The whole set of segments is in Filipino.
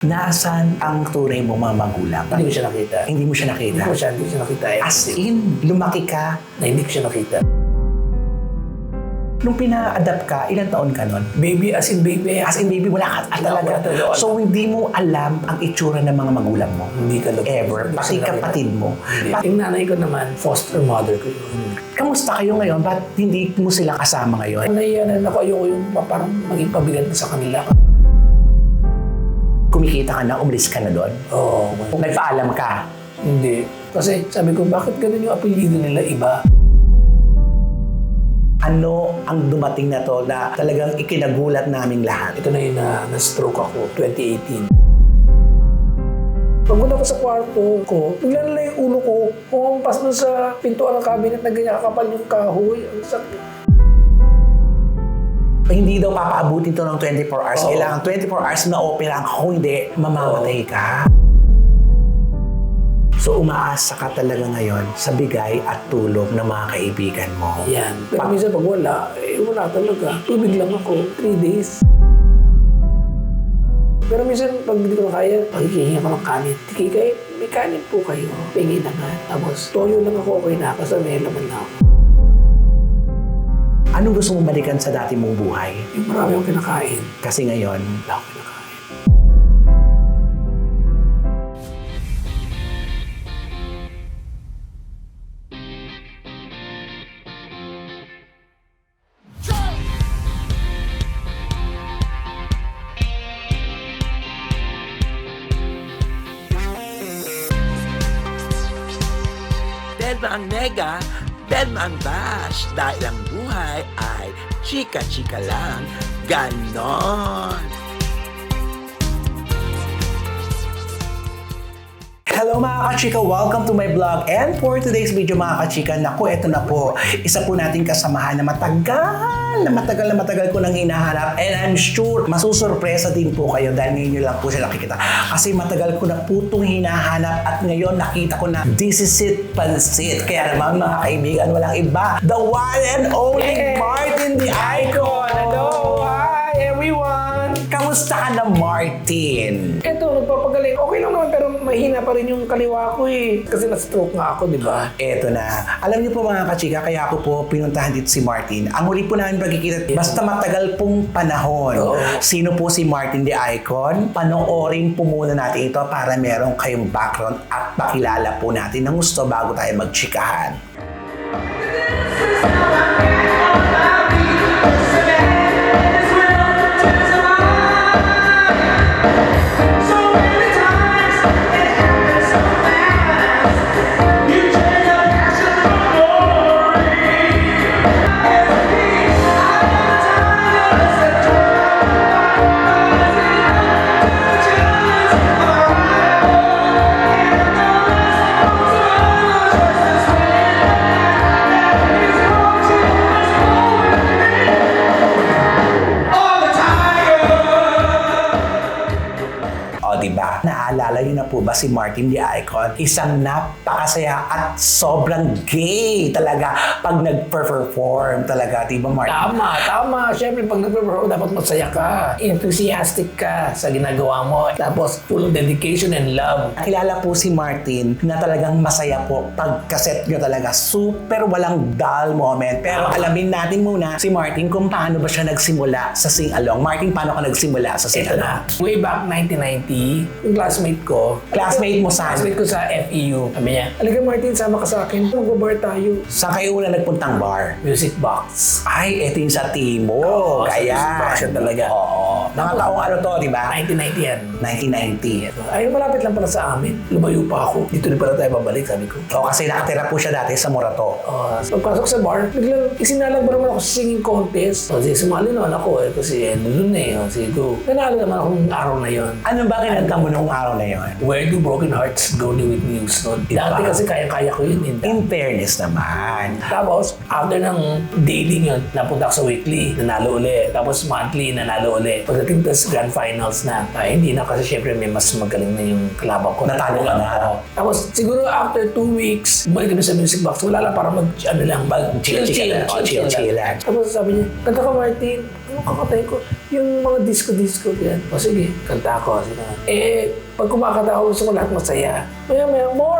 Nasaan ang tunay mong mga magulang? Hindi ko siya nakita. Hindi mo siya nakita? Hindi ko siya nakita. As in, lumaki ka? Na hindi ko siya nakita. Nung pina-adapt ka, ilang taon ka nun? Baby, as in baby. As in baby, wala ka talaga. So, hindi mo alam ang itsura ng mga magulang mo? Hindi talaga. Ever? Pati kapatid mo? Yung nanay ko naman, foster mother ko yun. Kamusta kayo ngayon? Ba't hindi mo sila kasama ngayon? Nahiyanan ako, ayoko yung parang maging pabigat sa kanila. Kumikita ka na, umalis ka na doon? Oo. Nagpaalam ka? Hindi. Kasi sabi ko, bakit ganun yung apelido nila iba? Ano ang dumating na to na talagang ikinagulat naming lahat? Ito na yun na-stroke ako, 2018. Pagpunta ko sa kwarto ko, bigla nila yung ulo ko, humampas doon sa pintuan ng cabinet na ganyan kakapal yung kahoy. Ang sakit. Hindi daw papaabutin to ng 24 hours. Kailangan 24 hours na opera. Kung hindi, mamamatay ka. So umaasa ka talaga ngayon sa bigay at tulong ng mga kaibigan mo. Yan. Pero minsan pag wala, wala talaga. Tubig lang ako, 3 days. Pero minsan pag hindi ko na kaya, pagkihingi ako ng kanin. Tikikay, may kanin po kayo. Pingi na nga. Tapos toyo lang ako, okay na ako. Sa may laman na ako. Anong gusto mong balikan sa dati mong buhay? Yung marami akong kinakain. Kasi ngayon, Wala akong kinakain. Dead ang nega, dead ang bash. Dahil ang buhay ay chika-chika lang. Ganon. hello mga kachika! Welcome to my vlog. And for today's video mga kachika, naku, eto na po. Isa po nating kasamahan na matagal ko nang hinahanap. And I'm sure, masusurpresa din po kayo dahil ngayon nyo lang po siya nakikita. Kasi matagal ko na po itong hinahanap at ngayon nakita ko na this is it, pansit. Kaya naman mga kaibigan, walang iba. The one and only Martin the Icon! Hello! Hi everyone! Kamusta ka na, Martin? Eto, nagpapagaling. Okay lang naman pero mahina pa rin yung kaliwa ko eh. Kasi na-stroke nga ako, di ba? Eto na. Alam niyo po mga kachika, kaya ako po pinuntahan dito si Martin. Ang huli po namin pagkikita, basta matagal pong panahon. Sino po si Martin the Icon? Panoorin po muna natin ito para meron kayong background at pakilala po natin ng gusto bago tayo magchikahan. Diba? Naalala niyo na po ba si Martin the Icon? Isang napakasaya at sobrang gay talaga pag nag-perform talaga. Diba, Martin? Tama. Siyempre, pag nag-perform, dapat masaya ka. Enthusiastic ka sa ginagawa mo. Tapos, full of dedication and love. Kilala po si Martin na talagang masaya po pag kaset nyo talaga. Super walang dull moment. Pero alamin natin muna si Martin kung paano ba siya nagsimula sa sing-along. Martin, paano ka nagsimula sa Ito na. sing-along? Way back 1990, yung classmate ko. Classmate mo saan? Classmate ko sa FEU. Sabi niya, "Halika Martin, sama ka sa akin. Mag-bar tayo." Saan kayo una nagpuntang bar? Music box. Ay, eto yung sa Timog. Oo, sa Kaya. music box yan talaga. Oo. Mga taong ano to, di ba? 1990 yan. 1990. Ay, malapit lang pala sa amin. Lumayo pa ako. Dito rin pala tayo babalik, sabi ko. O kasi nakatira po siya dati sa Morato. Pagpasok sa bar, biglang isinalang ba naman ako sa singing contest? Sige, sumali naman ako eh. Kasi doon eh. Sige, go. Nanalo naman ako ng araw na yon. Ano ba kinanta mo nung araw na yon? Where do broken hearts go ni Whitney Houston? Dati kasi kaya-kaya ko yun. In fairness naman. Tapos, after ng daily yun, napunta ako sa weekly, nanalo uli. Tapos monthly, nanalo uli. Pagdating sa grand finals na, hindi na kasi syempre may mas magaling na yung kalaban ko. Natalo ka na. Tapos, siguro after 2 weeks, bumalik kami sa music box. Wala lang para mag-chill. Chill lang. Tapos sabi niya, kanta ka Martin. anong kakatayin ko? Yung mga disco yan. O sige, kanta ako. Sige. Pag kumakanta ako, gusto ko lahat masaya. Maya, more.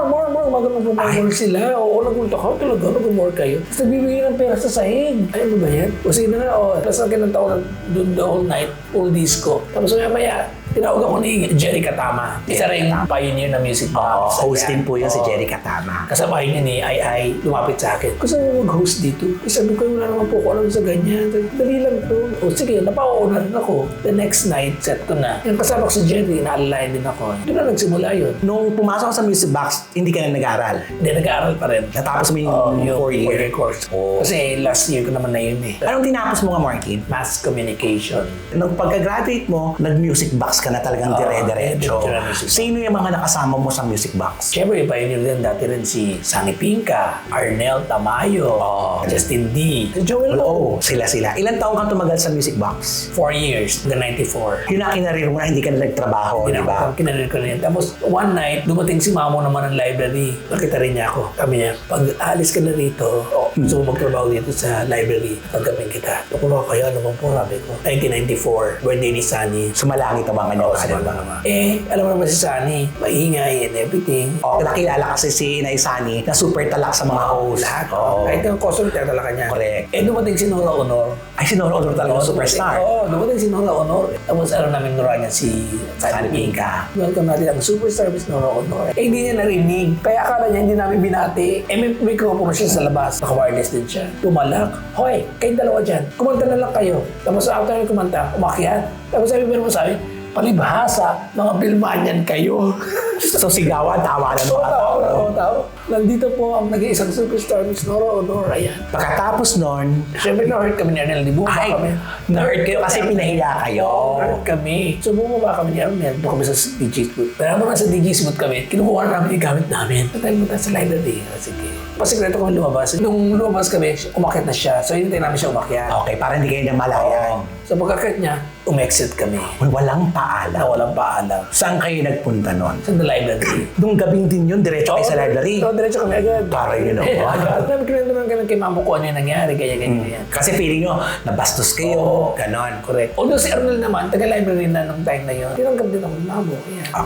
Gumagano sila. Oo, nagunta ka talaga, nag-more kayo. Tapos nagbibigay ng pera sa sahig. Ay, ano ba yan? O sige na nga, Tapos nagkinanta ko doon the whole night, full disco. Tapos maya, tinawag ako ni Jerry Katama. Isa rin pioneer na music box. Host din po yun si Jerry Katama. Kasama niya ni Ai lumapit sa akin. Gusto mo mag-host dito? Sabi ko, wala naman po ko alam sa ganyan. Dali lang to. O sige, napauuna rin ako. The next night, set ko na. Yung kasama ko si Jerry, naalalayan din ako. Doon na nagsimula yun. Nung pumasok ka sa music box, hindi ka na nag-aaral. Hindi, nag-aaral pa rin. Natapos mo yung 4-year course. Oh. Kasi last year ko naman na yun eh. Anong tinapos mo nga, Martin? Mass communication. Nung pagka-graduate mo, nag-music box ka na talagang dire-diretso. dire-diretso. Sino yung mga nakasama mo sa music box? Siyempre, pioneer din dati rin si Sunny Pinca, Arnel Tamayo, Justin D, Joel O. Sila. Ilan taong kang tumagal sa music box? 4 years, the 94. Yun na kinarir mo na hindi ka na nagtrabaho, di ba? Kinarir ko na yun. Tapos, one night, dumating si Mamo naman ng library. Nakita rin niya ako. Sabi niya, pag alis ka na rito, gusto mo magtrabaho dito sa library, pagkapin kita. Ako na, kaya naman po, sabi ko. 1994, birthday ni Sunny. Sumalangit ang mga kanyang Sumalangit naman. Alam mo naman si Sunny, maingay and everything. Nakilala kasi si Inay Sunny na super talak sa mga host. Lahat. Kahit yung customer, tinatalakan niya. Correct. Dumating si Nora Honor. Ay, si Nora Honor talaga superstar. Dumating si Nora Honor. Tapos namin Nora niya si Sunny Pinca. Welcome natin ang superstar Miss Nora Honor. Hindi niya narinig. Kaya akala niya hindi namin binati. May microphone siya sa labas. Naka-wireless din siya. Tumalak. Hoy, kayong dalawa dyan. Kumanta na lang kayo. Tapos after na kumanta, umakyat. Tapos sabi palibhasa, mga Bilmanyan kayo. So sigawan, tawanan mo. Tao. Nandito po ang nag-iisang superstar, Miss Nora Honor. Ayan. Pagkatapos nun, Siyempre, na-hurt kami ni Arnel. Di bumaba kami. na-hurt kayo kasi pinahiya kayo. Na-hurt kami. So, bumaba kami ni Arnel. Doon kami sa DJ's booth. Pero habang nasa DJ's booth kami, kinukuha namin yung gamit namin. Patay mo tayo sa library. Sige. Pasikreto kami lumabas. Nung lumabas kami, umakyat na siya. So, hinintay namin siya umakyat. Okay, para hindi kayo na malayan. So, pagkakyat niya, umexit kami. Uy, walang paalam. Na walang paalam. Saan kayo nagpunta nun? Sa the library. Nung gabing din yun, diretso kayo sa library. Oo, diretso kami agad. Para yun ako. Agad. Kinento naman kami kay Mamo kung ano yung nangyari. Ganyan. Kasi feeling nyo, nabastos kayo. Ganon. Correct. Although si Arnel naman, taga-library na nung time na yun, tinanggap din ako ng Mamo.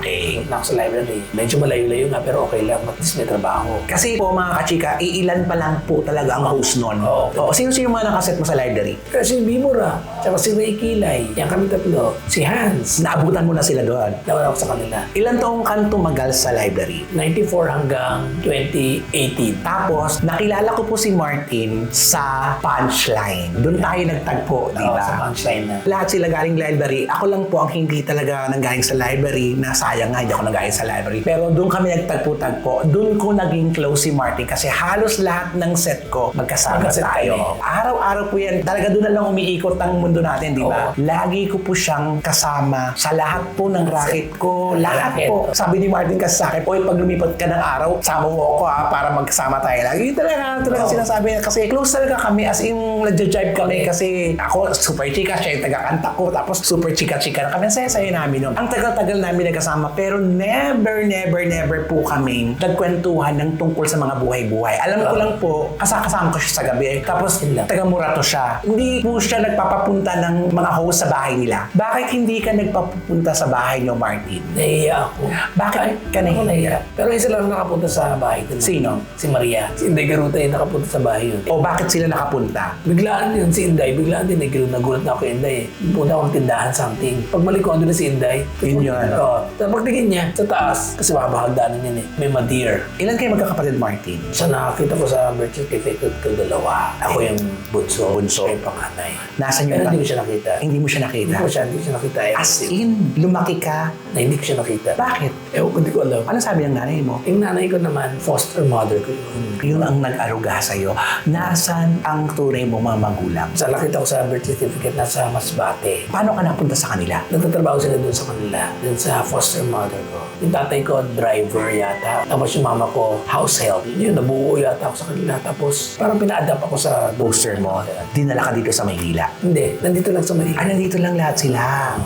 Okay. Na ako sa library. Medyo malayo-layo nga, pero okay lang. At least may trabaho. Kasi po mga kachika, iilan pa lang po talaga ang host nun. Oo. Sino-sino yung mga nakaset mo sa library? Kasi si Bimura, tsaka si Ray Kilay, yan kami tatlo. Si Hans, Naabutan mo na sila doon. nawala ako sa kanila. Ilan taong kang tumagal sa library? 94 hanggang 2018. Tapos, nakilala ko po si Martin sa Punchline. Doon tayo nagtagpo, di Oo, ba? sa punchline na. Lahat sila galing library. Ako lang po ang hindi talaga nanggaling sa library. Sayang nga, hindi ako nanggaling sa library. Pero doon kami nagtagpo-tagpo. Doon ko naging close si Martin kasi halos lahat ng set ko magkasama Magkaset tayo. Araw-araw po yan. Talaga doon na lang umiikot ang mundo natin, di ba? Oo. Lagi ko po siyang kasama sa lahat po ng racket ko. Lahat Racket. po. Sabi ni Martin kasi sa akin, "Oy, pag lumipat ka ng araw, sama mo ako para magkasama tayo lagi." Talaga sinasabi niya kasi close talaga kami as in nagja-jive kami kasi ako super chika, siya yung taga-kanta ko, tapos super chika-chika na kami. Saya-saya namin nun. Ang tagal-tagal namin nagkasama pero never po kaming nagkwentuhan ng tungkol sa mga buhay-buhay. Alam ko lang po, kasama ko siya sa gabi. Tapos taga-Murato siya. Hindi po siya nagpapapunta ng mga host sa bahay nila. Bakit hindi ka nagpapapunta sa bahay niyo, Martin? Nahiya ako. Bakit ka nahiya? Pero isa lang nakapunta sa bahay ko. Sino? Si Maria. Si Inday Garuta yung nakapunta sa bahay yun. O bakit sila nakapunta? Biglaan yun si Inday. Biglaan din nagulat na ako kay Inday. Punta ako ng tindahan something. Pagbalik ko, andun na si Inday. Yun yun. Oo. Tapos pagtingin niya sa taas, kasi makabahagdanan yun eh. May madeer. Ilan kayo magkakapatid, Martin? Siya nakakita ko sa birth certificate ko dalawa. Ako yung bunso. Bunso. Siya yung panganay. Nasaan Pero yung hindi ko siya nakita. Hindi mo siya nakita? Hindi ko siya nakita. As in, lumaki ka. Na hindi ko siya nakita. Bakit? Ewan ko, hindi ko alam. Ano sabi ng nanay mo? Yung nanay ko naman, foster mother ko yun. Yun ang nag-aruga sa'yo. Nasaan ang tunay mo mga magulang? Sa nakita ko sa birth certificate, nasa Masbate. Paano ka napunta sa kanila? Nagtatrabaho sila doon sa kanila, doon sa foster mother ko. Yung tatay ko, driver yata. Tapos yung mama ko, house help. Yun, nabuo yata ako sa kanila. Tapos parang pina-adapt ako sa Poster mo, dinala ka dito sa Maynila. Hindi, nandito lang sa Manila. Nandito lang lahat sila.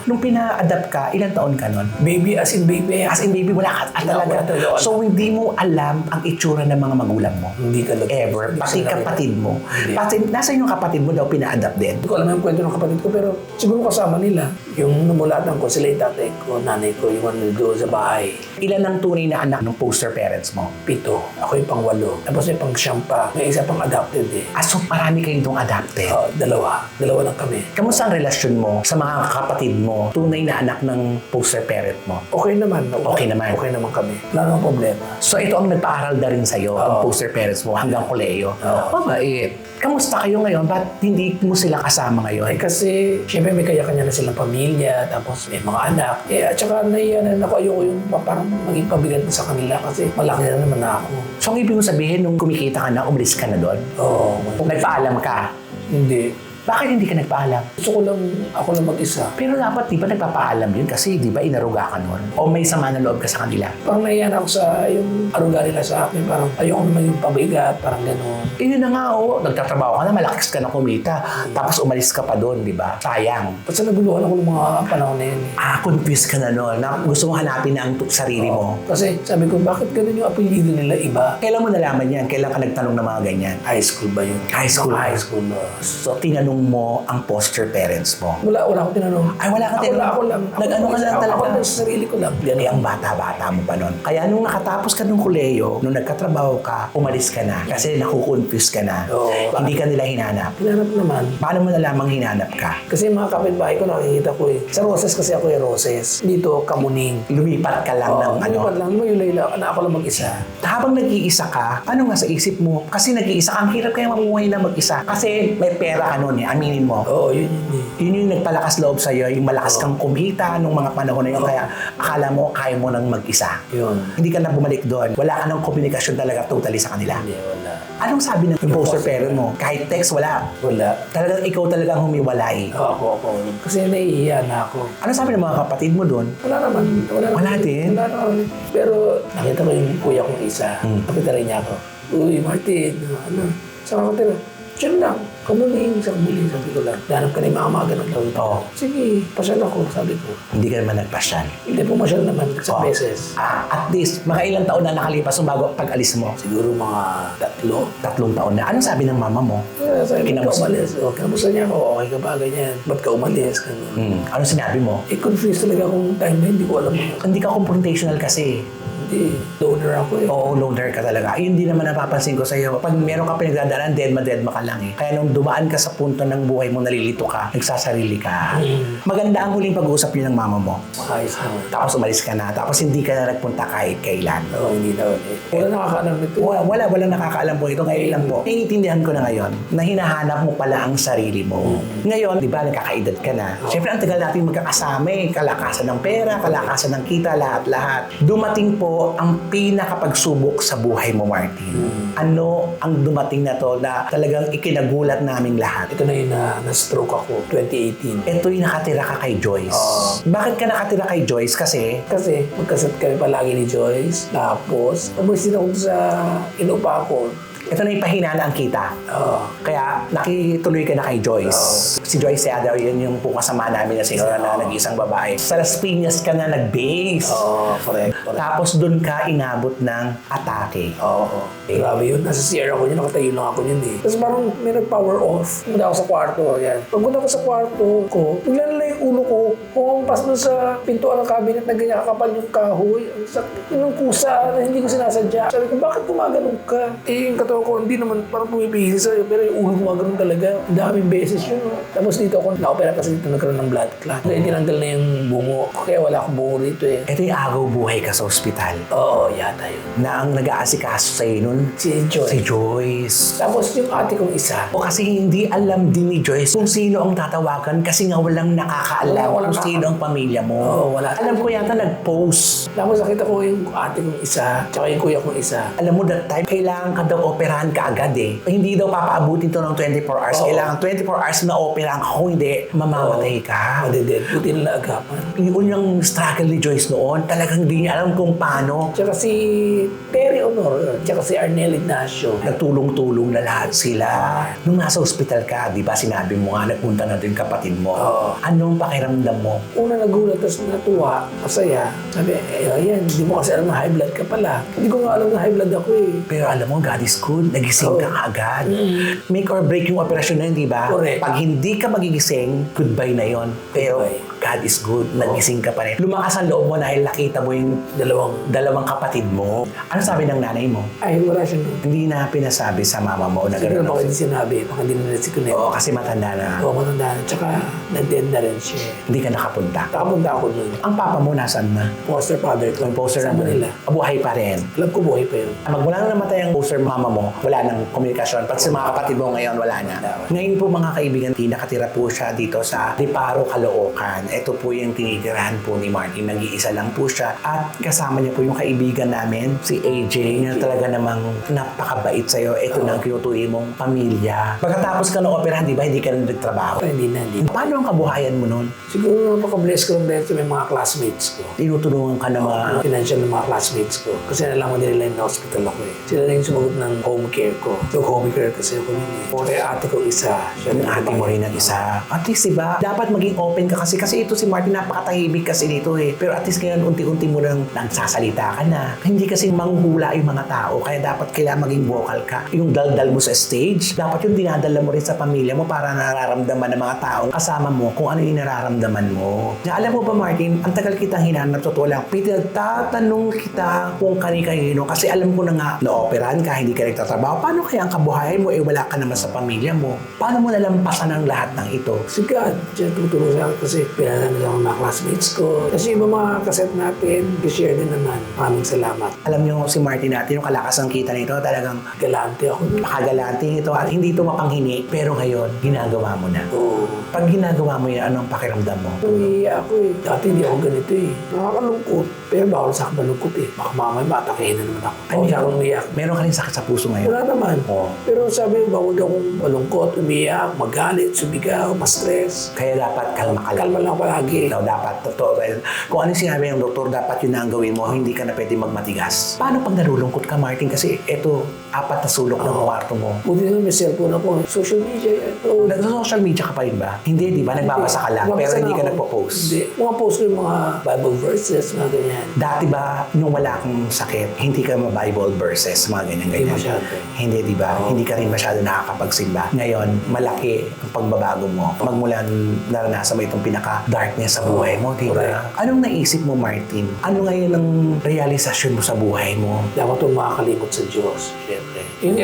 Nung pina-adapt ka, ilang taon ka nun? Baby, as in baby. As in baby, wala ka Wala talaga. talaga. So hindi mo alam ang itsura ng mga magulang mo. Hindi ka lang. Ever. Hindi Pati ko nakita. kapatid mo. Hindi. Pati, nasa yung kapatid mo daw pina-adapt din. Hindi ko alam yung kwento ng kapatid ko, pero siguro kasama nila. Yung numulatan ko, sila yung tatay ko, nanay ko, yung ano doon sa bahay. Ilan ang tunay na anak ng poster parents mo? 7. Ako yung pang-8. Tapos may pang-9 pa. May isa pang adopted eh. So marami kayong itong adapted. 2. Dalawa lang kami. Kamusta ang relasyon mo sa mga kapatid mo, tunay na anak ng poster parent mo? Okay naman. Okay naman. Okay naman kami. Wala namang problema. So ito ang nagpaaral na rin sa'yo, ang Oo. poster parents mo hanggang koleyo. Oo. Mabait. Kamusta kayo ngayon? Ba't hindi mo sila kasama ngayon? Kasi, syempre may kanya-kanya na silang pamilya, tapos may mga anak. At saka naiya na ako, ayoko yung parang maging pabigat na sa kanila kasi malaki na naman na ako. So ang ibig mo sabihin, nung kumikita ka na, umalis ka na doon? Oo. Nagpaalam ka? Hindi. Bakit hindi ka nagpaalam? Gusto ko lang, ako lang mag-isa. Pero dapat di ba nagpapaalam yun? Kasi di ba inaruga ka noon? O may sama na loob ka sa kanila? Parang naiyan ako sa yung aruga nila sa akin. Parang ayoko naman yung pabigat, parang gano'n. Yun na nga, nagtatrabaho ka na, malakas ka na kumita. Tapos umalis ka pa doon, di ba? Sayang. Basta naguluhan ako ng mga panahon na yun. Confused ka na noon. Na gusto mo hanapin na ang sarili mo. Kasi sabi ko, bakit gano'n yung apelido nila iba? Kailan mo nalaman yan? Kailan ka nagtanong ng mga ganyan? High school ba yun? High school. High school. So, tinanong mo ang foster parents mo. Wala akong tinanong. Ay, wala ka tinanong? Ako lang. Nag-ano ka lang talaga? Ako lang sa sarili ko lang. Ganun ang bata-bata mo pa noon. Kaya nung nakatapos ka ng koleyo, nung nagkatrabaho ka, umalis ka na. Kasi nakukonfuse ka na. Oo. Hindi ka nila hinanap. Hinanap naman. Paano mo nalamang hinanap ka? Kasi yung mga kapitbahay ko nakikita ko eh. Sa Roses kasi ako yung Roses. Dito, Kamuning. Lumipat ka lang ng ano. Lumipat lang. Mayulay lang. Ako lang mag-isa. Habang nag-iisa ka, ano nga sa isip mo? Kasi nag-iisa ka, ang hirap kaya mamuhay na mag-isa. Kasi may pera ka noon eh, aminin mo. Oo, yun eh. Yun yung nagpalakas loob sa'yo, yung malakas kang kumita nung mga panahon na yun. Kaya akala mo, kaya mo nang mag-isa. Yun. Hindi ka na bumalik doon. Wala ka ng komunikasyon talaga totally sa kanila. Hindi, wala. Anong sabi ng poster parent mo? Kahit text, wala. Wala. Talagang ikaw talagang humiwalay. Ako. Kasi naiiya na ako. Ano sabi ng mga kapatid mo doon? Wala naman. Wala din? Wala naman. Pero nakita ko yung kuya kong isa. Nakita rin niya ako. Uy, Martin, ano? Saan ka tira? Diyan lang. Kamuling, sa kamuling, sabi ko lang. Danap ka na yung mga ganun daw. Oo. Sige, pasyal ako, sabi ko. Hindi ka naman nagpasyal. Hindi pumasyal naman sa Oo. beses. At least, mga ilang taon na nakalipas bago pag-alis mo? Siguro mga 3. 3 taon na. Anong sabi ng mama mo? Sabi ko, Kinamusta? umalis. O, kinamusta niya ako, okay ka ba, ganyan. Ba't ka umalis? Ganun. Anong sinabi mo? Confused talaga akong time na hindi ko alam. Hindi ka confrontational kasi. Hindi, loner ako eh. Oo, loner ka talaga. Yun din naman napapansin ko sa'yo. Pag meron ka pinagdadaanan, dead ma ka lang eh. Kaya nung dumaan ka sa punto ng buhay mo, nalilito ka, nagsasarili ka. Maganda ang huling pag-uusap yun ng mama mo. Ayos naman. Tapos umalis ka na. Tapos hindi ka na nagpunta kahit kailan. Oo, hindi na ulit. Wala nakakaalam nito. Wala nakakaalam po ito. Ngayon lang po. Naiintindihan ko na ngayon na hinahanap mo pala ang sarili mo. Ngayon, di ba, nagkakaedad ka na. Siyempre, ang tagal natin magkakasama eh. Kalakasan ng pera, kalakasan ng kita, lahat-lahat. Dumating po ang pinakapagsubok sa buhay mo, Martin. Ano ang dumating na to na talagang ikinagulat naming lahat? Ito na yun na-stroke ako, 2018. Ito yung nakatira ka kay Joyce. Bakit ka nakatira kay Joyce? Kasi Kasi magkasat kami palagi ni Joyce. Tapos, umalis din ako sa inupa ko. ito na yung pahinala ang kita. Kaya nakituloy ka na kay Joyce. Si Joyce Yadaw, yun yung kasama namin na sinura na nag-isang babae. Sa Las Piñas ka na nag-base. Correct. Tapos doon ka inabot ng atake. Oo. Grabe yun. Nasa CR ako yun. Nakatayo lang ako yun eh. Tapos parang may nag-power off. Punta ako sa kwarto. Yan. Pagpunta ko sa kwarto ko, bigla yung ulo ko. Kumampas doon sa pintuan ng cabinet na ganyan kakapal yung kahoy. Ang sakit ng kusa na hindi ko sinasadya. Sabi ko, bakit gumaganon ka? Eh, yung katawan ko, hindi naman parang pumipigil sa'yo. Pero yung ulo gumaganon talaga. Ang daming beses yun. Tapos dito ako, na-opera kasi dito nagkaroon ng blood clot. Kaya tinanggal na yung bungo. Kaya wala akong bungo dito eh. Ito yung agaw buhay ka sa ospital. Oo, yata yun. Na ang nag-aasikaso sa'yo nun, Si Joy. si Joyce. Tapos yung ate kong isa, O kasi hindi alam din ni Joyce kung sino ang tatawagan kasi nga walang nakakaalam Walang kung sino ang pamilya mo. Oo, wala. Alam ko yata nag-post. tapos nakita ko yung ate kong isa, tsaka yung kuya kong isa. Alam mo that time, kailangan ka daw operahan maoperahan ka agad eh. Hindi daw papaabutin to ng 24 hours. Kailangan 24 hours na operahan ka. Kung hindi, mamamatay ka. Madeded. Buti nila agapan. Yun yung struggle ni Joyce noon. Talagang hindi niya alam kung paano. Tsaka si Terry Honor, tsaka si Arnel Ignacio. Nagtulong-tulong na lahat sila. Nung nasa ospital ka, di ba sinabi mo nga, nagpunta na din kapatid mo. Anong pakiramdam mo? Una nagulat, tapos natuwa, masaya. Sabi, ayan, hindi mo kasi alam na high blood ka pala. Hindi ko nga alam na high blood ako eh. Pero alam mo, God is good. Nagising ka agad. Make or break yung operasyon na yun, di ba? Correct. Pag hindi ka magigising, goodbye na yon. Pero God is good. Nagising ka pa rin. Lumakas ang loob mo dahil nakita mo yung dalawang kapatid mo. Ano sabi ng nanay mo? Ay, wala siya nun. Hindi na pinasabi sa mama mo na Siguro gano'n. baka hindi sinabi, baka hindi na si Kunet. Oo, kasi matanda na. Oo, matanda. Tsaka nag-dead na rin siya. Hindi ka nakapunta. Nakapunta ako nun. Ang papa mo nasaan na? Foster father ko. Yung poster Sama na nila. Buhay pa rin. Alam ko buhay pa yun. Magmula nang namatay ang poster mama mo, wala nang komunikasyon. Pati sa mga kapatid mo ngayon, wala na. Ngayon po mga kaibigan, nakatira po siya dito sa Riparo, Caloocan. Ito po yung tinitirahan po ni Martin. Nag-iisa lang po siya. At kasama niya po yung kaibigan namin, si AJ, na talaga namang napakabait sa'yo. Ito na ang kinutuloy mong pamilya. Pagkatapos ka ng operahan, di ba, hindi ka na nagtrabaho? Hindi na. Paano ang kabuhayan mo nun? Siguro napaka-bless ko lang dahil sa mga classmates ko. Tinutulungan ka na mga... Financial ng mga classmates ko. Kasi nalaman din nila yung hospital ako eh. Sila na yung sumagot ng home care ko. So home care kasi ako yun eh. Kaya ate ko isa. Siya Yung ate mo rin ang isa. At least, diba, dapat maging open ka kasi ito si Martin napakatahimik kasi dito eh. Pero at least ngayon, unti-unti mo nang nagsasalita ka na. Hindi kasi manghuhula yung mga tao. Kaya dapat kailangan maging vocal ka. Yung daldal mo sa stage, dapat yung dinadala mo rin sa pamilya mo para nararamdaman ng mga taong kasama mo kung ano yung nararamdaman mo. Na, alam mo ba Martin, ang tagal kitang hinanap, totoo lang. Pinagtatanong kita kung kani-kanino kasi alam ko na nga, na-operahan ka, hindi ka nagtatrabaho. Paano kaya ang kabuhayan mo? Wala ka naman sa pamilya mo. Paano mo nalampasan ang lahat ng ito? Si God, siya tutulong sa akin kasi pinanalo ako ng mga classmates ko. Kasi yung mga kaset natin, i-share din naman. Maraming salamat. Alam niyo si Martin natin, yung kalakas ng kita nito, talagang Galante ako. makagalante ito at hindi ito mapanghingi. Pero ngayon, ginagawa mo na. Oo. Pag ginagawa mo yan, anong pakiramdam mo? Umiiyak ako eh. Dati hindi ako ganito eh. Nakakalungkot. Pero bawal sa akin malungkot eh. Baka mamay matakihin na naman ako. Ay, Bawal sa akin umiiyak. Meron ka rin sakit sa puso ngayon? Wala naman. Oo. Pero sabi ko, bawal akong malungkot, umiiyak, magalit, sumigaw, ma-stress. Kaya dapat kalma ka lang. Kalma lang palagi. No, dapat, totoo. Kung ano sinabi ng doktor, dapat yun na ang gawin mo, hindi ka na pwede magmatigas. Paano pag nalulungkot ka, Martin? Kasi eto, 4 na sulok ng kwarto mo. Buti na may cellphone ako. Social media, ito. Nag-social media ka pa rin ba? Hindi, di ba? Nagbabasa ka lang, pero Nagbabasa hindi na ka ako. nagpo-post. Hindi. Mga post ko yung mga Bible verses, mga ganyan. Dati ba, nung wala kang sakit, hindi ka ma-Bible verses, mga ganyan-ganyan? Hindi masyado. Hindi, di ba? Hindi ka rin masyado nakakapagsimba. Ngayon, malaki ang pagbabago mo. Magmula naranasan mo itong pinaka-darkness sa buhay mo, di ba? Anong naisip mo, Martin? Ano ngayon ang realisasyon mo sa buhay mo? Dapat itong makakalimot sa Diyos, syempre. Yung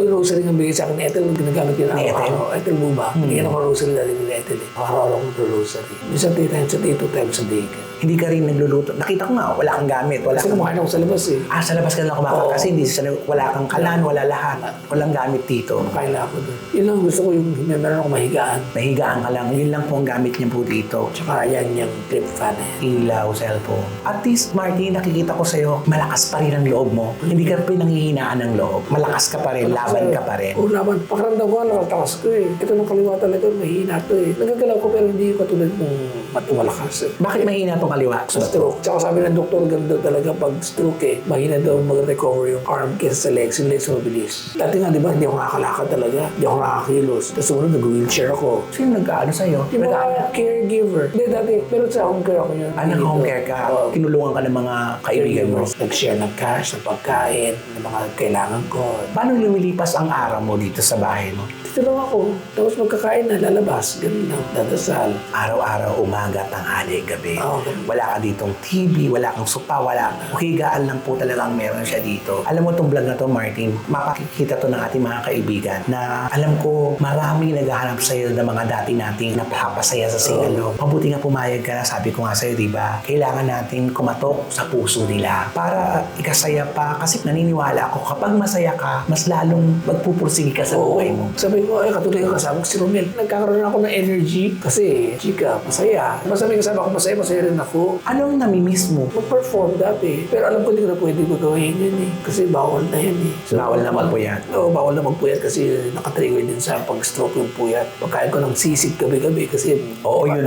rosary nga bigay sa akin ni Ethel, ginagamit yun Ni Ethel? araw-araw. Ethel Buba. Bigyan ako rosary dati ni Ethel eh. Araw-araw ko rosary. Minsan 3 times a day, 2 times a day ka. Hindi ka rin nagluluto. Nakita ko nga, wala kang gamit. Wala Kasi kang... kumakain ako sa labas eh. Sa labas ka lang kumakain. Oo. Kasi hindi wala kang kalan, wala lahat. Walang gamit dito. Kumakain lang ako doon. Yun lang gusto ko yung meron ako mahigaan. Nahigaan ka lang. Yun lang po ang gamit niya po dito. Tsaka yan yung clip fan eh. Ilaw, cellphone. At least, Martin, nakikita ko sa'yo, malakas pa rin ang loob mo. Hindi ka pinanghihinaan ng loob. Malakas ka pa rin, laban ka pa rin. Oo naman. Pakiramdam ko, nakatakas ko eh. Ito ng kaliwa talaga, mahina to eh. Nagagalaw ko pero hindi ko katulad ng malakas eh. Bakit mahina itong kaliwa? Sa stroke. Tsaka sabi ng doktor, ganun daw talaga pag stroke eh, mahina daw mag-recover yung arm kesa sa legs. Yung legs mabilis. Dati nga, di ba, hindi ako nakakalakad talaga. Hindi ako nakakilos. Tapos sumunod, nag-wheelchair ako. Sino nag-ano sa'yo? Yung mga caregiver. Hindi, dati, pero sa home care ako yun. Nag-home care ka? Oo. Tinulungan ka ng mga kaibigan mo? Nag-share ng cash, ng pagkain, ng mga kailangan ko. Paano lumilipas ang araw mo dito sa bahay mo? Dito lang ako. Tapos magkakain na, lalabas. Ganun lang, dadasal. Araw-araw, umaga, tanghali, gabi. Oo. Wala ka ditong TV, wala kang sopa, wala. Higaan lang po talagang meron siya dito. Alam mo itong vlog na to, Martin, mapakikita to ng ating mga kaibigan na alam ko maraming naghahanap sa'yo ng mga dati nating napapasaya sa singalo. Mabuti nga pumayag ka na, sabi ko nga sa'yo, di ba? Kailangan natin kumatok sa puso nila para ikasaya pa kasi naniniwala ako kapag masaya ka, mas lalong magpupursige ka sa buhay mo. Sabi ko ko, ay katulad yung kasama ko si Romel. Nagkakaroon ako ng energy kasi, chika, masaya. Basta may kasama ko masaya, masaya rin ako. Anong namimiss mo? Mag-perform dati. Pero alam ko hindi ko na pwede gagawin yun eh. Kasi bawal na yun eh. Bawal na magpuyat. Oo, bawal na magpuyat kasi nakatrigger din sa pag-stroke yung puyat. Pagkain ko ng sisig gabi-gabi kasi Oo, yun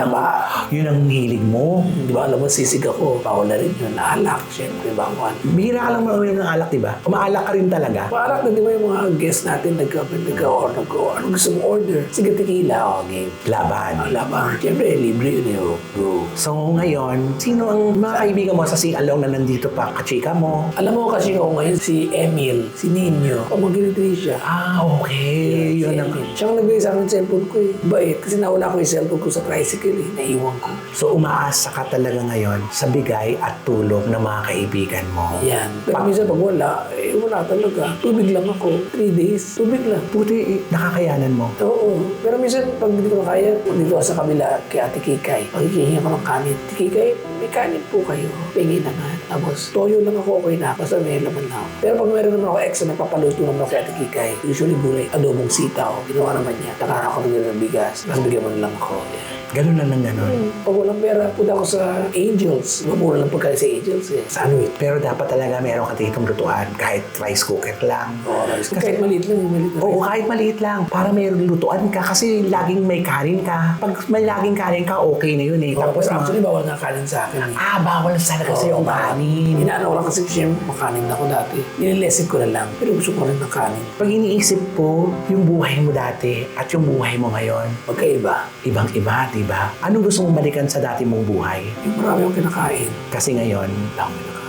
ang hilig mo. Di ba alam mo, sisig ako. Bawal na rin yun. Alak, syempre, bawal. Bihira ka lang mauminom ng alak, di ba? Umaalak ka rin talaga. Paalak na di ba yung mga guests natin nag-order. Ano gusto mong order? Sige, tequila. O, game. Laban. Laban. Siyempre, libre yun eh. Bro. So ngayon, sino ang mga kaibigan mo sa sing-along na nandito pa? Kachika mo? Alam mo kasi ako ngayon, si Emil, si Nino, pamagilitri siya. Ah, okay. Yun ang... Siya ang nagbigay sa akin ng cellphone ko eh. Bait, kasi nawala ko yung cellphone ko sa tricycle eh. Naiwan ko. So umaasa ka talaga ngayon sa bigay at tulong ng mga kaibigan mo. Yan. Pero minsan pag wala, eh wala talaga. Tubig lang ako. 3 days. Tubig lang. Buti nakakayanan mo. Oo. Pero minsan pag hindi ko na kaya, dito ako sa kabila kay Ate Kikay. Pagkikihingi ako ng kanin. Ate Kikay, may kanin po kayo. Pingi na nga. Tapos, toyo lang ako, okay na. Basta may laman na ako. Pero pag meron naman ako extra, nagpapaluto naman ako kay Ate Kikay. Usually gulay, adobong sitaw. Ginawa naman niya. Nakara ako ng bigas. Tapos bigyan mo na lang ako. Yan. Ganun lang ng ganun. Pag walang pera, punta ako sa Angels. Mura lang pagkain sa Angels eh. Sandwich. Pero dapat talaga meron ka ditong lutuan kahit rice cooker lang. Oo, kahit maliit lang, maliit na Oo, kahit maliit lang. Para may lutuan ka kasi laging may kanin ka. Pag may laging kanin ka, okay na yun eh. Tapos Tapos actually, bawal nga kanin sa akin eh. bawal sana kasi yung kanin. Inaano ko lang kasi siyempre makanin ako dati. Nililesip ko na lang. Pero gusto ko rin ng kanin. Pag iniisip po yung buhay mo dati at yung buhay mo ngayon, Magkaiba. ibang-iba, di ba? Anong gusto mong balikan sa dati mong buhay? Yung marami akong kinakain. Kasi ngayon, Wala akong kinakain.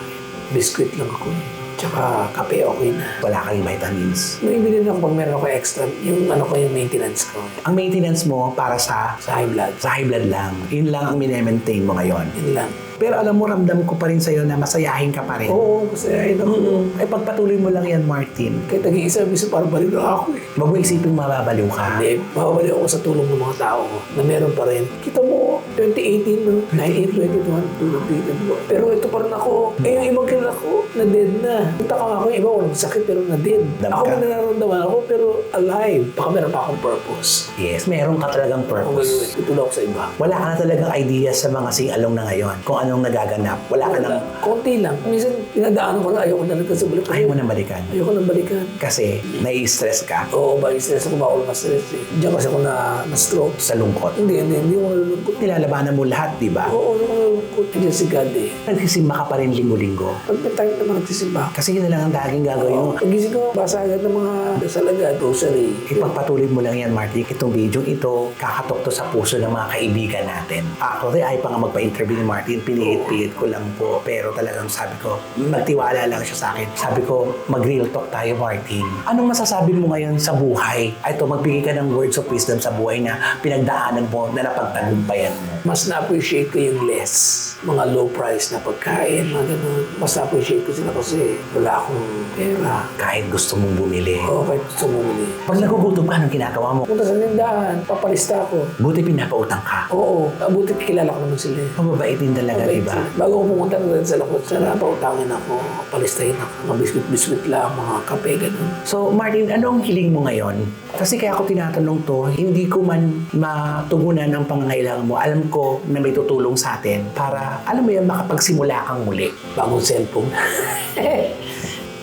Biscuit lang ako eh. Tsaka kape okay na. wala kang vitamins. May bilhin ako pag meron ako extra. Yung ano ko, yung maintenance ko. Ang maintenance mo para sa Sa high blood. high blood lang. Yun lang ang minemaintain mo ngayon. Yun lang. Pero alam mo, ramdam ko pa rin sa'yo na masayahin ka pa rin. Oo, kasi ayun ako. Ay pagpatuloy mo lang yan, Martin. Kahit nag-iisa, bisa parang baliw na ako eh. Huwag mo isipin mababaliw ka. Hindi, mababaliw ako sa tulong ng mga tao na meron pa rin. Kita mo, 2018, no? 19, 21, tulog dito. Pero ito pa rin ako. Eh, yung ibang kilala ko, na dead na. Punta ka nga ako, yung iba walang sakit pero na dead. Dam Ako ka. may nararamdaman ako pero alive. Baka meron pa akong purpose. Yes, meron ka talagang Ako purpose. gagawin, tutulong ako sa iba. Wala ka na talagang idea sa mga sing-along na ngayon. Kung anong nagaganap. Wala ka nang... Konti lang. Minsan, pinadaanan ko na ayoko na rin kasi balik. Ayaw mo nang balikan. Ayoko nang balikan. Kasi nai-stress ka Oo, ba stress ako, bawal ma-stress eh. Diyan kasi ako na-stroke. sa lungkot. Hindi ako nalulungkot. Nilalabanan mo lahat, di ba? Oo, ako nalulungkot. Diyan si God eh. Nagsisimba ka pa rin linggo-linggo. Pag may time naman nagsisimba. Kasi yun na lang ang laging gagawin mo. Pagising ko, basa agad ng mga dasal agad, rosary. Ipagpatuloy mo lang yan, Martin. Itong video ito, kakatok to sa puso ng mga kaibigan natin. Actually, ay pa nga magpa-interview ni Martin. Piniit-piit ko lang po. Pero talagang sabi ko, magtiwala lang siya sa akin. Sabi ko, mag-real talk tayo, Martin. Anong masasabi mo ngayon sa buhay? Ay, ito, magbigay ka ng words of wisdom sa buhay na pinagdaanan mo, na napagtagumpayan mo. Mas na-appreciate ko yung less. Mga low price na pagkain, mga ganun. Mas na-appreciate ko sila kasi wala akong pera. Kahit gusto mong bumili. Oo, kahit gusto mo muli. Pag nagugutom ka, anong ginagawa mo? Punta sa tindahan, papalista ako. Buti pinapautang ka. Oo, abuti kilala ko naman sila. Mababait din talaga, Mabait di ba? sila. Bago ko pumunta na sa lakot, sana pautangin ako, palistahin ako. Mga biscuit-biscuit lang, mga kape, ganun. So, Martin, ano ang hiling mo ngayon? Kasi kaya ako tinatanong to, hindi ko man matugunan ang pangangailangan mo. Alam ko na may tutulong sa atin para, alam mo yan, makapagsimula kang muli. Bagong cellphone.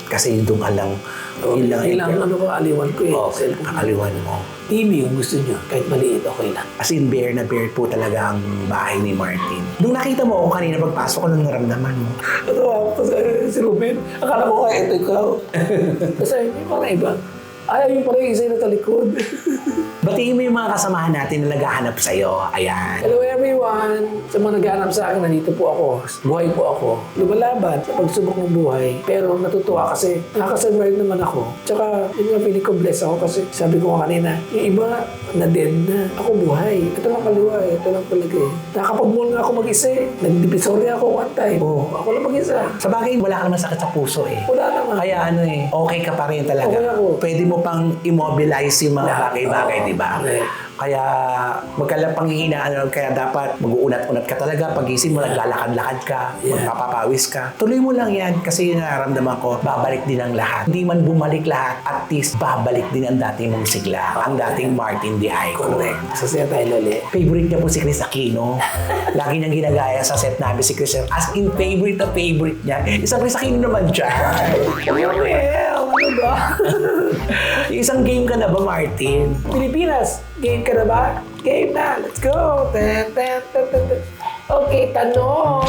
Kasi doon ka lang, yun lang. Ilang ano ko, aliwan ko eh. Oh, Cellphone. kakaliwan mo. TV yung gusto nyo. Kahit maliit, okay lang. As in, bare na bare po talaga ang bahay ni Martin. Nung nakita mo ako kanina pagpasok ko, nung naramdaman mo. Ito ako kasi si Ruben. Akala ko kaya ito ikaw. Kasi yung parang iba. Ayaw yung parang isa na talikod. Batiin mo yung mga kasamahan natin na naghahanap sa'yo. Ayan. Hello everyone! Sa mga naghahanap sa akin, nandito po ako. Buhay po ako. Lumalaban sa pagsubok ng buhay. Pero natutuwa kasi nakaka-survive naman ako. Tsaka, yun nga feeling ko blessed ako kasi sabi ko nga kanina, yung iba na dead na. Ako buhay. Ito lang kaliwa eh. Ito lang talaga eh. Nakakapag-mall nga ako mag-isa eh. Nag-divisoria ako one time. Oo. Ako lang mag-isa. Sa bagay, wala ka naman sakit sa puso eh. Wala naman. Kaya ano eh, okay ka pa rin talaga. Okay ako. Pwede mo pang immobilize yung mga Lahat. bagay-bagay, Oo. di ba? Okay. Kaya wag ka lang panghihinaan, kaya dapat mag-uunat-unat ka talaga. Pagising mo, naglalakad-lakad ka, magpapapawis ka. Tuloy mo lang yan kasi nararamdaman ko, babalik din ang lahat. Hindi man bumalik lahat, at least babalik din ang dating mong sigla, ang dating Martin D. Icon. Correct. Sasaya tayo lali. Favorite niya po si Chris Aquino. Lagi niyang ginagaya sa set namin si Chris. As in, favorite na favorite niya. Isang Chris Aquino naman dyan. Well, ano ba? Isang game ka na ba, Martin? Pilipinas, game ka na ba? Game na, let's go! Ten, ten, ten, ten, ten. Okay, tanong!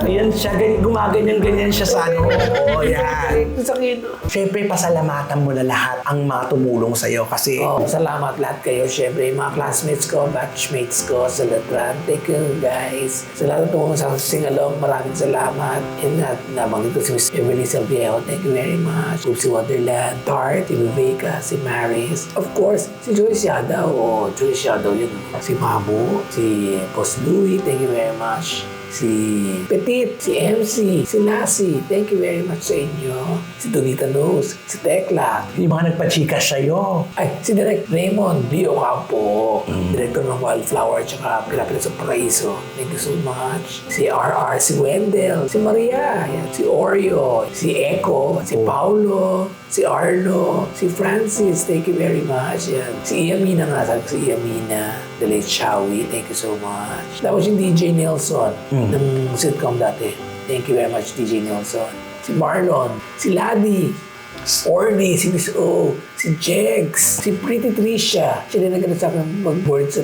Ayan siya, gumaganyan-ganyan siya sa ano. Oo, yan. Sakit. Siyempre, pasalamatan mo na lahat ang mga tumulong sa'yo kasi Salamat lahat kayo. Siyempre, yung mga classmates ko, batchmates ko, sa Latran. Thank you, guys. Sa lahat ng tumulong sa sing-along, maraming salamat. Yun nga, nabanggit ko si Miss Emily Salviejo. Thank you very much. Si Wonderland, Tart, si Viveka, si Maris. Of course, si Joyce Yadaw. Joyce Yadaw yun. Si Mabu, si Boss Louie, thank you very much. Si Petit, si MC, si Lassie, thank you very much sa inyo. Si Donita Knows, si Tekla, yung mga nagpachika sa'yo. ay, si Direk Raymond B. Ocampo, Director ng Wildflower, tsaka Pilipinas sa Paraiso. Thank you so much. Si RR, si Wendell, si Maria, yan, si Oreo, si Echo, si Paulo, si Arlo, si Francis, thank you very much. Yan. Si Iamina nga, sabi ko si Iamina, the late Shawi, thank you so much. Tapos yung DJ Nelson, ng sitcom dati. Thank you very much, DJ Nelson. Si Marlon, si Ladi, Orly, si Miss O, si Jegs, si Pretty Tricia. Siya din nagkano sa akin mag-board sa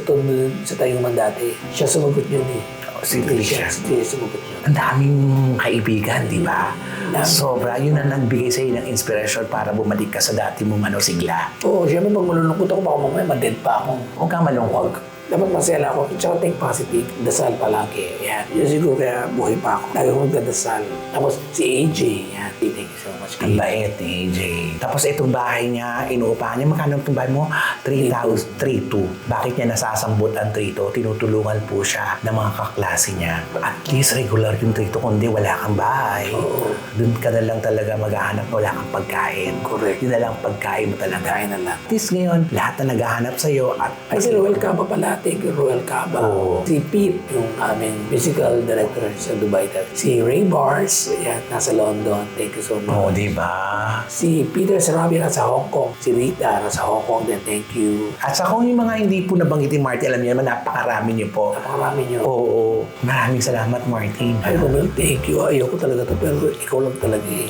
tayuman dati. Siya sumagot yun eh. Si Tricia. Si Tricia sumagot yun. Ang daming kaibigan, di ba? Dami. Sobra, yun ang nagbigay sa'yo ng inspiration para bumalik ka sa dati mong sigla. Oo, siyempre pag malulungkot ako, baka mamaya ma-dead pa ako. Huwag kang malungkot. Dapat masaya lang ako. Tsaka think positive. Dasal palagi. Yan. Yun siguro kaya buhay pa ako. Lagi akong magdadasal. Tapos si AJ. Yan. Thank you so much. Ang bait ni AJ. Tapos itong bahay niya, inuupahan niya. Magkano itong bahay mo? 3,200. Bakit niya nasasambot ang 3,200? Tinutulungan po siya ng mga kaklase niya. At least regular yung 3,200 kundi wala kang bahay. Oo. Doon ka na lang talaga maghahanap, wala kang pagkain. Correct. Yun na lang pagkain mo talaga. Kaya na lang. At least ngayon, lahat na naghahanap sa'yo at Ay, si Roel Caba pala. Thank you, Roel Caba. Oo. Si Pete, yung aming musical director sa Dubai. Si Ray Bars, yan, nasa London. Thank you so much. Oo, di ba? Si Peter Sarabia nasa Hong Kong. Si Rita nasa Hong Kong din. Thank you. At sa kung yung mga hindi po nabanggitin, Martin, alam niyo naman, napakarami niyo po. Napakarami nyo. Oo. Maraming salamat, Martin. Ay, Romel, thank you. Ayoko talaga to, pero ikaw lang talaga eh.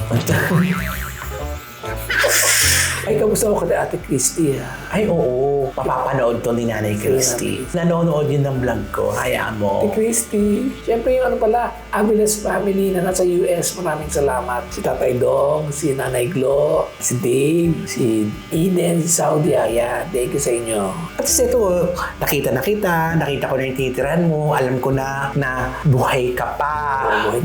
Ay, kamusta ako kay Ate Christy ha? Ay, oo. Papapanood to ni Nanay Christy. Nanonood yun ng vlog ko. Hayaan mo. Ate Christy. Siyempre yung ano pala, Aviles family na nasa US. Maraming salamat. Si Tatay Dong, si Nanay Glo, si Dave, si Eden, si Saudi. Ayan, thank you sa inyo. At ito, nakita ko na yung titirahan mo, alam ko na buhay ka pa,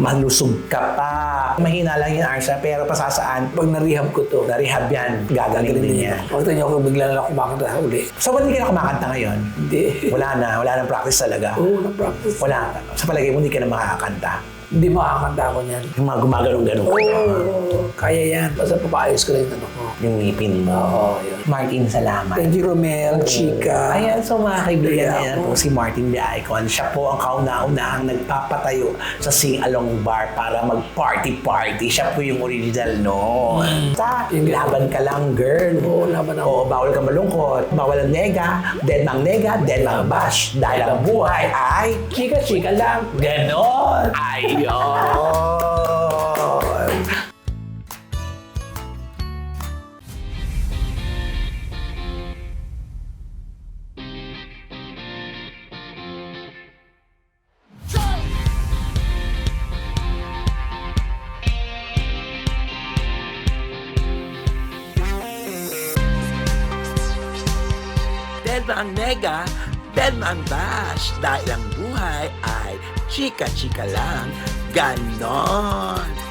malusog ka pa. Mahina lang yung arsa, pero pasasaan, Pag na-rehab ko to, na-rehab yan, gagaling din yan. Huwag niyo ako bigla na ako kumakanta sa uli. So, ba't hindi ka na kumakanta ngayon? Hindi. Wala na practice talaga. Oo, na-practice. Wala. Sa palagay mo, hindi ka na makakanta. Hindi makakanta ako niyan. Yung mga gumagalong-galong ka. Oo, kaya yan. Basta papaayos ko lang yung ano ko. Yung ngipin mo. Oo, yun. Martin, salamat. Thank you, Romel, Chika. Ayan, so mga kaibigan, Yeah. ayan po si Martin the Icon. Siya po ang kauna-unahang nagpapatayo sa Sing-Along Bar para mag-party-party. Siya po yung original noon. Sa laban ka lang, girl. Oo, laban ako. Oo, bawal ka malungkot. Bawal ang nega, dead mang bash. Dahil ang buhay ay Chika lang. ganon. Ayun. Dead na ang nega, dead na ang bash. Dahil ang buhay ay chika-chika lang. Ganon!